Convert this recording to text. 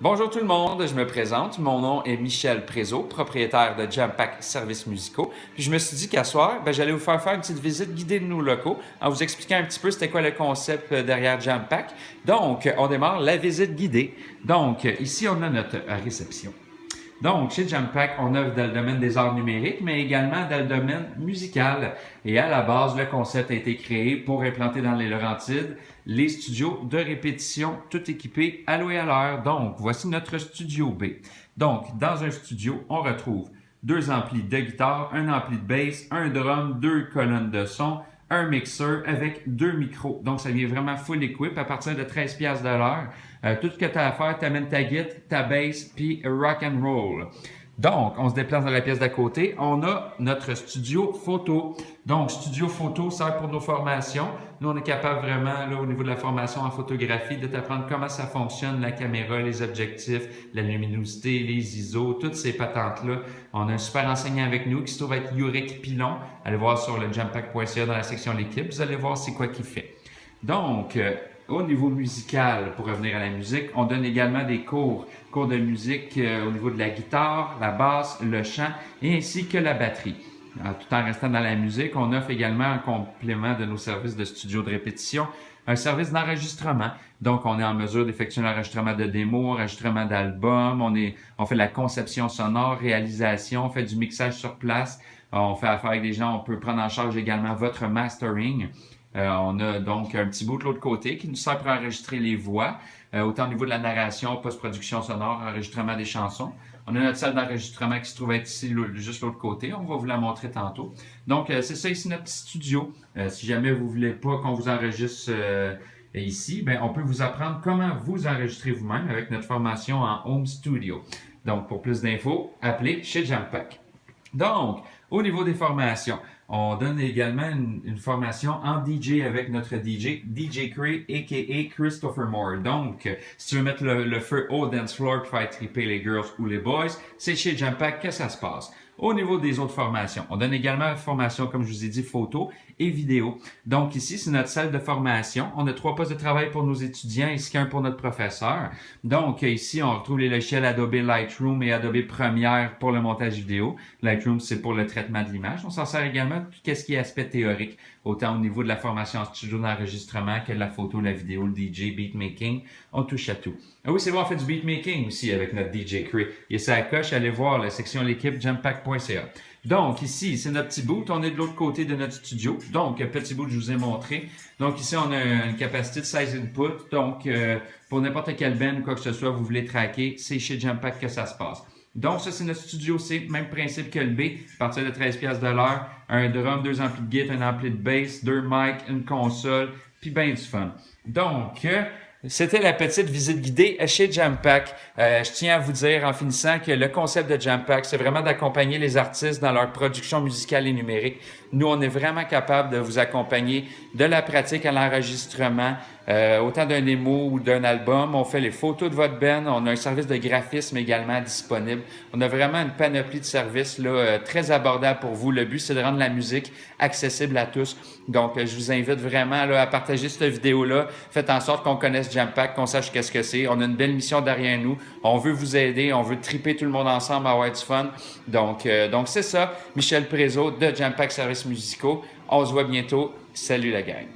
Bonjour tout le monde, je me présente. Mon nom est Michel Prézot, propriétaire de Jam Pack Services musicaux. Puis je me suis dit qu'à soir, j'allais vous faire une petite visite guidée de nos locaux en vous expliquant un petit peu c'était quoi le concept derrière Jam Pack. Donc, on démarre la visite guidée. Donc, ici, on a notre réception. Donc, chez Jam Pack, on œuvre dans le domaine des arts numériques, mais également dans le domaine musical. Et à la base, le concept a été créé pour implanter dans les Laurentides les studios de répétition, tout équipés à l'eau et à l'heure. Donc, voici notre studio B. Donc, dans un studio, on retrouve deux amplis de guitare, un ampli de bass, un drum, deux colonnes de son, un mixeur avec deux micros. Donc, ça vient vraiment full equip à partir de 13$ de l'heure. Tout ce que tu as à faire, tu amènes ta guitare, ta bass, puis rock and roll. Donc, on se déplace dans la pièce d'à côté. On a notre studio photo. Donc, studio photo sert pour nos formations. Nous, on est capable vraiment, là, au niveau de la formation en photographie, de t'apprendre comment ça fonctionne, la caméra, les objectifs, la luminosité, les ISO, toutes ces patentes-là. On a un super enseignant avec nous qui se trouve être Yurek Pilon. Allez voir sur le jampack.ca dans la section l'équipe. Vous allez voir c'est quoi qu'il fait. Donc, au niveau musical, pour revenir à la musique, on donne également des cours de musique au niveau de la guitare, la basse, le chant et ainsi que la batterie. Tout en restant dans la musique, on offre également en complément de nos services de studio de répétition, un service d'enregistrement. Donc, on est en mesure d'effectuer l'enregistrement de démos, enregistrement d'albums, on fait la conception sonore, réalisation, on fait du mixage sur place, on fait affaire avec des gens, on peut prendre en charge également votre mastering. On a donc un petit bout de l'autre côté qui nous sert pour enregistrer les voix, autant au niveau de la narration, post-production sonore, enregistrement des chansons. On a notre salle d'enregistrement qui se trouve être ici, juste l'autre côté. On va vous la montrer tantôt. Donc, c'est ça ici notre petit studio. Si jamais vous voulez pas qu'on vous enregistre ici, on peut vous apprendre comment vous enregistrer vous-même avec notre formation en Home Studio. Donc, pour plus d'infos, appelez chez Jam Pack. Donc, au niveau des formations, on donne également une formation en DJ avec notre DJ Cray, a.k.a. Christopher Moore. Donc, si tu veux mettre le feu au dance floor pour faire triper les girls ou les boys, c'est chez Jam Pack que ça se passe. Au niveau des autres formations, on donne également une formation, comme je vous ai dit, photo et vidéo. Donc ici, c'est notre salle de formation. On a 3 postes de travail pour nos étudiants ainsi qu'un pour notre professeur. Donc ici, on retrouve les logiciels Adobe Lightroom et Adobe Premiere pour le montage vidéo. Lightroom, c'est pour le traitement de l'image. On s'en sert également tout ce qui est aspect théorique, autant au niveau de la formation en studio d'enregistrement que de la photo, la vidéo, le DJ, beatmaking. On touche à tout. Ah oui, c'est bon, on fait du beatmaking aussi avec notre DJ Cray. Il y a sa coche, allez voir la section l'équipe jampack.ca. Donc ici, c'est notre petit boot. On est de l'autre côté de notre studio. Donc, petit boot, je vous ai montré. Donc ici, on a une capacité de 16 inputs. Donc, pour n'importe quel band ou quoi que ce soit, vous voulez tracker, c'est chez Jam Pack que ça se passe. Donc, ça, c'est notre studio C, même principe que le B, à partir de 13$ de l'heure. Un drum, 2 amplis de guitare, un ampli de bass, 2 mics, une console, puis ben du fun. Donc, c'était la petite visite guidée chez Jam Pack. Je tiens à vous dire en finissant que le concept de Jam Pack, c'est vraiment d'accompagner les artistes dans leur production musicale et numérique. Nous, on est vraiment capable de vous accompagner de la pratique à l'enregistrement, autant d'un démo ou d'un album. On fait les photos de votre band. On a un service de graphisme également disponible. On a vraiment une panoplie de services là, très abordable pour vous. Le but, c'est de rendre la musique accessible à tous. Donc, je vous invite vraiment là, à partager cette vidéo-là. Faites en sorte qu'on connaisse Jam Pack, qu'on sache qu'est-ce que c'est. On a une belle mission derrière nous. On veut vous aider. On veut triper tout le monde ensemble, avoir du fun. Donc c'est ça. Michel Prézot de Jam Pack Services musicaux. On se voit bientôt. Salut la gang.